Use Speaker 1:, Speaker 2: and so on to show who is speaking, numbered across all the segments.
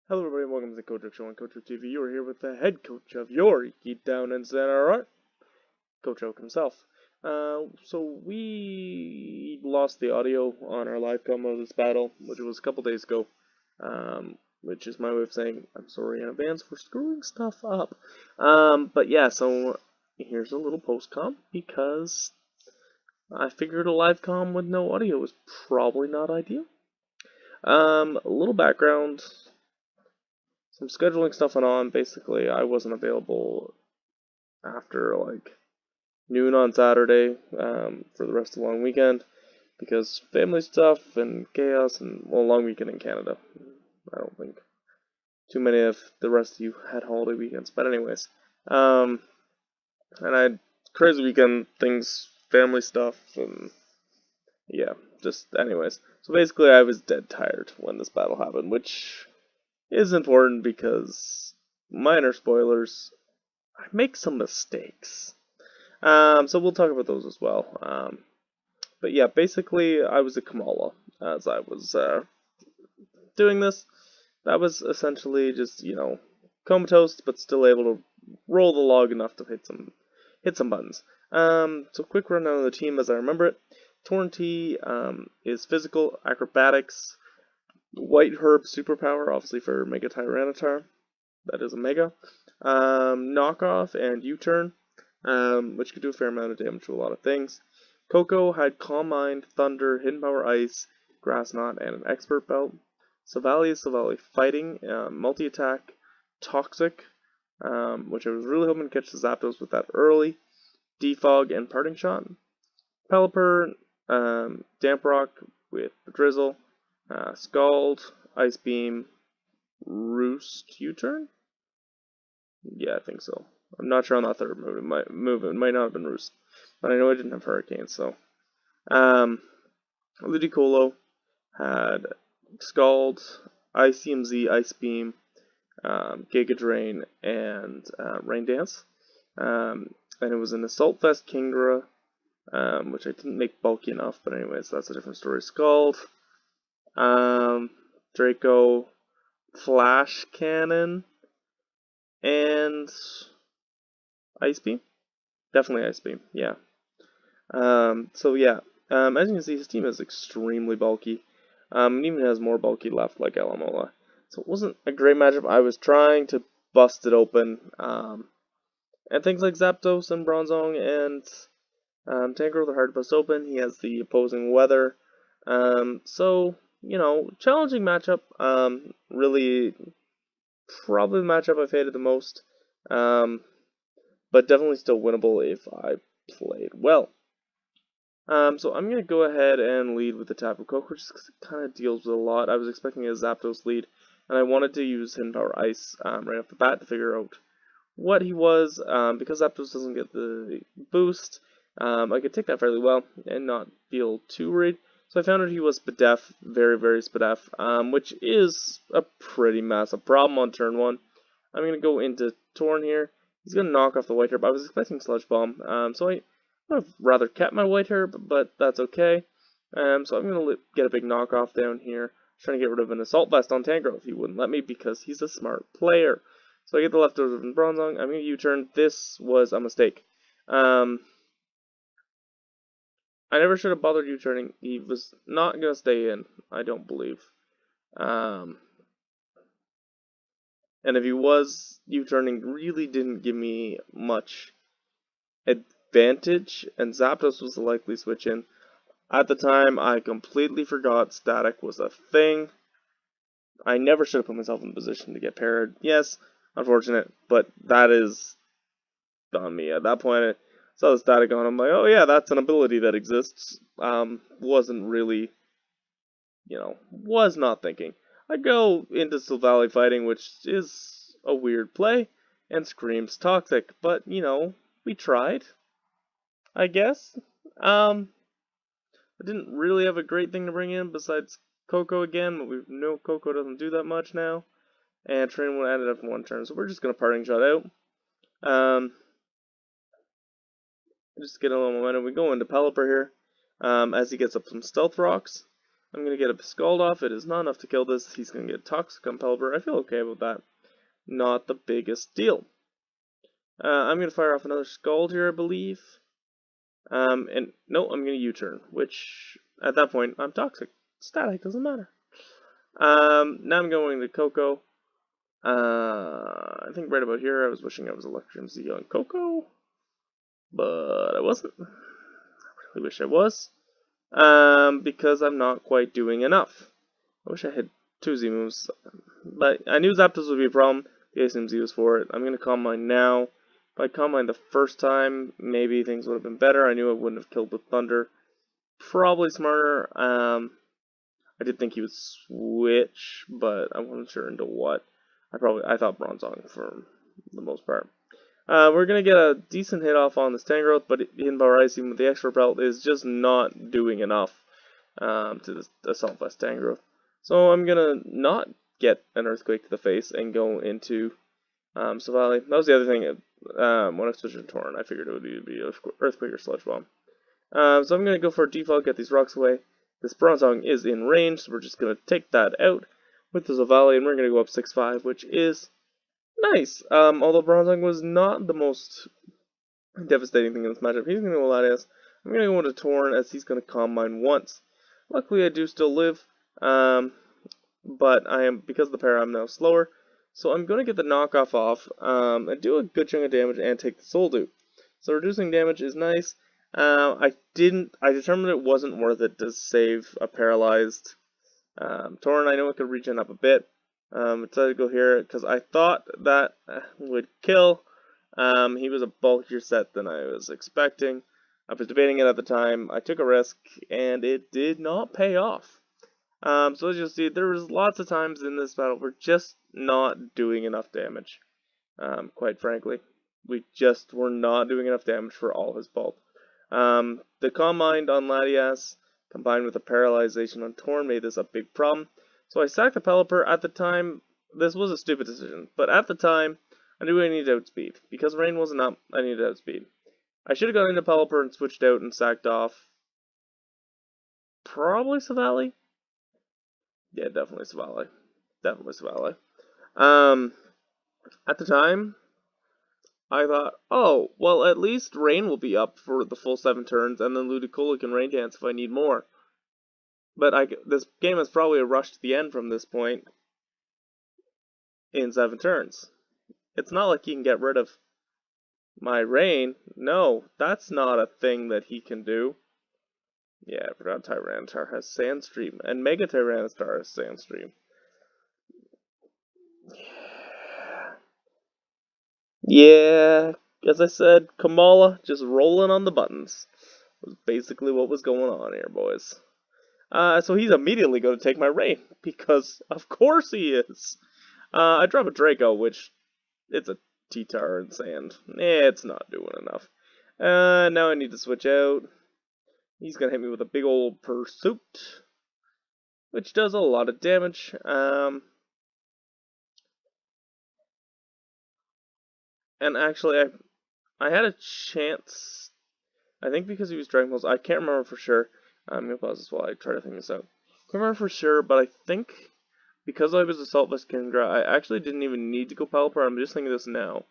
Speaker 1: Hello everybody, welcome to the Coach Show on Coach TV. You are here with the head coach of your Geek Down in Center Art, Coach Oak himself. So we lost the audio on our live com of this battle, which was a couple days ago, which is my way of saying I'm sorry in advance for screwing stuff up. But yeah, so here's a little post-com because I figured a live com with no audio was probably not ideal. A little background. Some scheduling stuff went on. Basically, I wasn't available after like noon on Saturday for the rest of the long weekend because family stuff and chaos and a long weekend in Canada. I don't think too many of the rest of you had holiday weekends, but anyways, and I had crazy weekend things, family stuff, and yeah, just anyways. So basically, I was dead tired when this battle happened, which is important because minor spoilers, I make some mistakes. So we'll talk about those as well. But yeah, basically I was a Komala as I was doing this. That was essentially just, comatose, but still able to roll the log enough to hit some buttons. So quick rundown of the team as I remember it. Torn T is physical, acrobatics, White Herb superpower, obviously for Mega Tyranitar. That is a Mega. Knockoff and U-Turn, which could do a fair amount of damage to a lot of things. Coco had Calm Mind, Thunder, Hidden Power Ice, Grass Knot, and an Expert Belt. Savali is Savali Fighting, Multi-Attack, Toxic, which I was really hoping to catch the Zapdos with that early. Defog and Parting Shot. Pelipper, Damp Rock with Drizzle. Scald, Ice Beam, Roost, U-Turn? Yeah, I think so. I'm not sure on that third move. It might not have been Roost. But I know I didn't have Hurricane, so. Ludicolo had Scald, ICMZ, Ice Beam, Giga Drain, and Rain Dance. And it was an Assault Vest Kingdra, which I didn't make bulky enough, but anyways, that's a different story. Scald, Draco, Flash Cannon, and Ice Beam? Definitely Ice Beam, yeah. So yeah, as you can see, his team is extremely bulky. And even has more bulky left, like Alamola. So it wasn't a great matchup. I was trying to bust it open. And things like Zapdos and Bronzong and Tangrowth are hard to bust open. He has the opposing weather. So, challenging matchup. Really, probably the matchup I've hated the most. But definitely still winnable if I played well. So I'm going to go ahead and lead with the Tapu Koko, just because it kind of deals with a lot. I was expecting a Zapdos lead, and I wanted to use Hidden Power Ice right off the bat to figure out what he was. Because Zapdos doesn't get the boost, I could take that fairly well and not feel too worried. So I found out he was Spadef, very, very Spadef, which is a pretty massive problem on turn 1. I'm going to go into Torn here. He's going to knock off the White Herb. I was expecting Sludge Bomb, so I would have rather kept my White Herb, but that's okay. So I'm going to get a big knockoff down here. Trying to get rid of an Assault Vest on Tangrowth. He wouldn't let me because he's a smart player. So I get the leftovers of Bronzong. I'm going to U-turn. This was a mistake. I never should have bothered U-turning. He was not going to stay in, I don't believe. And if he was, U-turning really didn't give me much advantage, and Zapdos was the likely switch in. At the time, I completely forgot Static was a thing. I never should have put myself in a position to get parried. Yes, unfortunate, but that is on me. At that point, I saw the Static on. I'm like, oh yeah, that's an ability that exists. Wasn't really, was not thinking. I go into Silvally Fighting, which is a weird play, and screams Toxic, but, we tried, I guess. I didn't really have a great thing to bring in besides Coco again, but we know Coco doesn't do that much now. And Train ended up in one turn, so we're just going to Parting Shot out. Just get a little momentum. We go into Pelipper here, as he gets up some Stealth Rocks. I'm going to get a Scald off. It is not enough to kill this. He's going to get Toxic on Pelipper. I feel okay about that. Not the biggest deal. I'm going to fire off another Scald here, I believe. And no, I'm going to U-turn, which at that point, I'm Toxic. Static, doesn't matter. Now I'm going to Coco. I think right about here, I was wishing I was Electrum Z on Coco, but I wasn't. I really wish I was, because I'm not quite doing enough. I wish I had 2 Z moves, but I knew Zapdos would be a problem. The ASMZ was for it. I'm going to Calm Mind now. If I Calm Mind the first time, maybe things would have been better. I knew I wouldn't have killed with Thunder. Probably smarter. I did think he would switch, but I wasn't sure into what. I thought Bronzong for the most part. We're gonna get a decent hit off on this Tangrowth, but Hinbar Ice, even with the extra belt, is just not doing enough to the Assault Vest Tangrowth. So I'm gonna not get an Earthquake to the face and go into Savali. That was the other thing. When I switched to Torrent, I figured it would either be Earthquake or Sludge Bomb. So I'm gonna go for a default, get these rocks away. This Bronzong is in range, so we're just gonna take that out with the Zavali, and we're going to go up 6-5, which is nice. Although Bronzong was not the most devastating thing in this matchup, he's going to go Latias. I'm going to go into Torn, as he's going to Calm Mind once. Luckily, I do still live, but because of the pair, I'm now slower. So I'm going to get the knockoff off, and do a good chunk of damage, and take the Soul Dupe. So reducing damage is nice. I determined it wasn't worth it to save a paralyzed Torrent. I know it could regen up a bit. Decided to go here because I thought that would kill. He was a bulkier set than I was expecting. I was debating it at the time. I took a risk, and it did not pay off. So as you'll see, there was lots of times in this battle we're just not doing enough damage. Quite frankly, we just were not doing enough damage for all his bulk. The Calm Mind on Latias, combined with the paralyzation on Torn, made this a big problem. So I sacked the Pelipper. At the time, this was a stupid decision, but at the time, I knew I needed outspeed. Because Rain wasn't up, I needed outspeed. I should have gone into Pelipper and switched out and sacked off probably Savali. Yeah, definitely Savali. Definitely Savali. At the time, I thought, oh, well, at least Rain will be up for the full 7 turns, and then Ludicolo can Rain Dance if I need more. But this game is probably a rush to the end from this point in 7 turns. It's not like he can get rid of my Rain. No, that's not a thing that he can do. Yeah, I forgot Tyranitar has Sandstream, and Mega Tyranitar has Sandstream. Yeah, as I said, Komala just rolling on the buttons was basically what was going on here, boys. So he's immediately going to take my Rain, because of course he is. I drop a Draco, which, it's a T-Tar and Sand. It's not doing enough. Now I need to switch out. He's going to hit me with a big old Pursuit, which does a lot of damage. And actually, I had a chance, I think because he was Dragon Balls, I can't remember for sure. I'm going to pause this while I try to think this out. Can't remember for sure, but I think because I was Assault Vest Kingdra, I actually didn't even need to go Pelipper. I'm just thinking this now.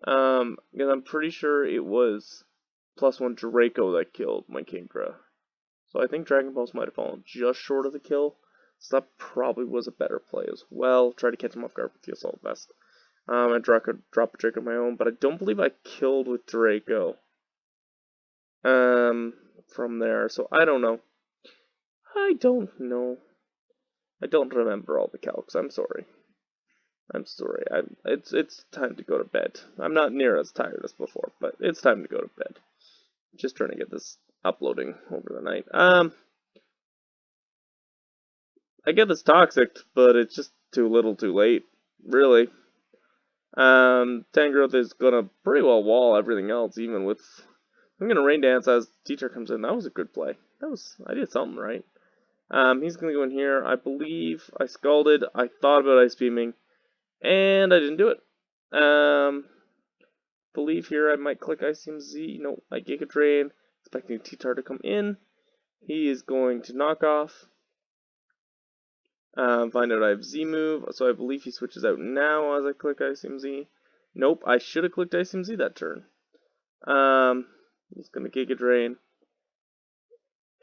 Speaker 1: Because I'm pretty sure it was +1 Draco that killed my Kingdra. So I think Dragon Balls might have fallen just short of the kill. So that probably was a better play as well. Try to catch him off guard with the Assault Vest. I drop a Draco of my own, but I don't believe I killed with Draco. From there, so I don't know. I don't know. I don't remember all the calcs. I'm sorry. I'm sorry. It's time to go to bed. I'm not near as tired as before, but it's time to go to bed. Just trying to get this uploading over the night. I get this toxic, but it's just too little, too late. Really. Tangrowth is gonna pretty well wall everything else, even with. I'm gonna Rain Dance as Teacher comes in. That was a good play. I did something right. He's gonna go in here. I believe I Scalded. I thought about Ice Beaming, and I didn't do it. Believe here I might click Ice Beam Z. No, I Giga Drain, expecting T-Tar to come in. He is going to knock off. Find out I have Z move, so I believe he switches out now as I click ICM Z. Nope, I should have clicked ICM Z that turn. He's gonna Giga Drain.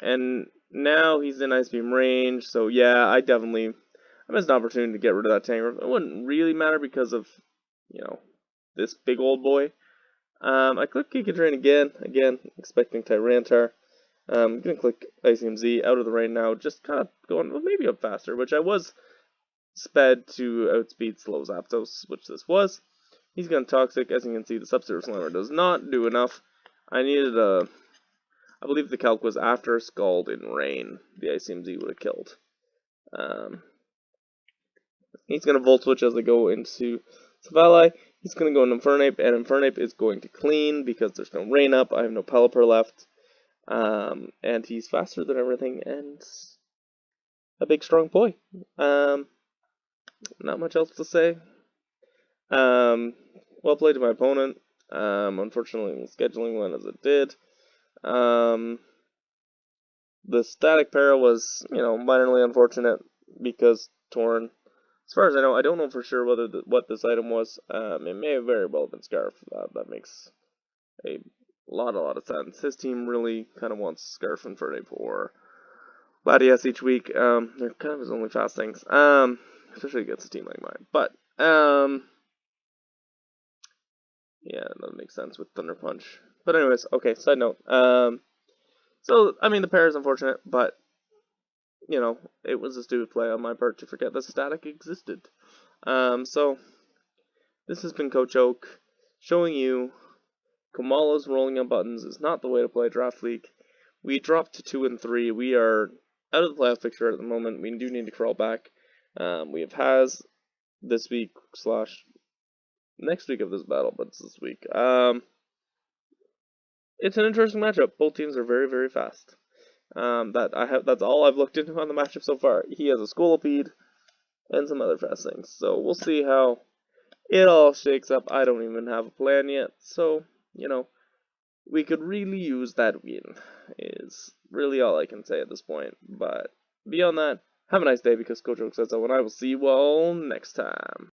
Speaker 1: And now he's in Ice Beam range, so yeah, I missed an opportunity to get rid of that Tangrowth. It wouldn't really matter because of, this big old boy. I click Giga Drain again, expecting Tyranitar. I'm gonna click ICM Z out of the rain now, just kind of going, well, maybe up faster, which I was sped to outspeed Slow Zapdos, which this was. He's gonna Toxic. As you can see, the Sub-Zero Slammer does not do enough. I believe the calc was after Scald in Rain, the ICM Z would have killed. He's gonna Volt Switch as I go into Savali. He's gonna go into Infernape, and Infernape is going to clean because there's no Rain up. I have no Pelipper left. And he's faster than everything, and a big strong boy. Not much else to say. Well played to my opponent. Unfortunately, scheduling went as it did. The static para was, minorly unfortunate because Torn. As far as I know, I don't know for sure what this item was. It may have very well been Scarf. That makes a lot of sense. His team really kind of wants Scarf and Infernape or Latias each week. They're kind of his only fast things. Especially against a team like mine. But, yeah, that makes sense with Thunder Punch. But anyways, okay, side note. So, I mean, the pair is unfortunate, but, it was a stupid play on my part to forget that static existed. So, this has been Coach Oak showing you Komala's rolling on buttons is not the way to play Draft League. We dropped to 2 and 3. We are out of the playoff picture at the moment. We do need to crawl back. We have Has this week / next week of this battle, but it's this week. It's an interesting matchup. Both teams are very, very fast. That's all I've looked into on the matchup so far. He has a Scolipede and some other fast things. So we'll see how it all shakes up. I don't even have a plan yet. So, we could really use that win, is really all I can say at this point. But beyond that, have a nice day because Coach Oak said so, and I will see you all next time.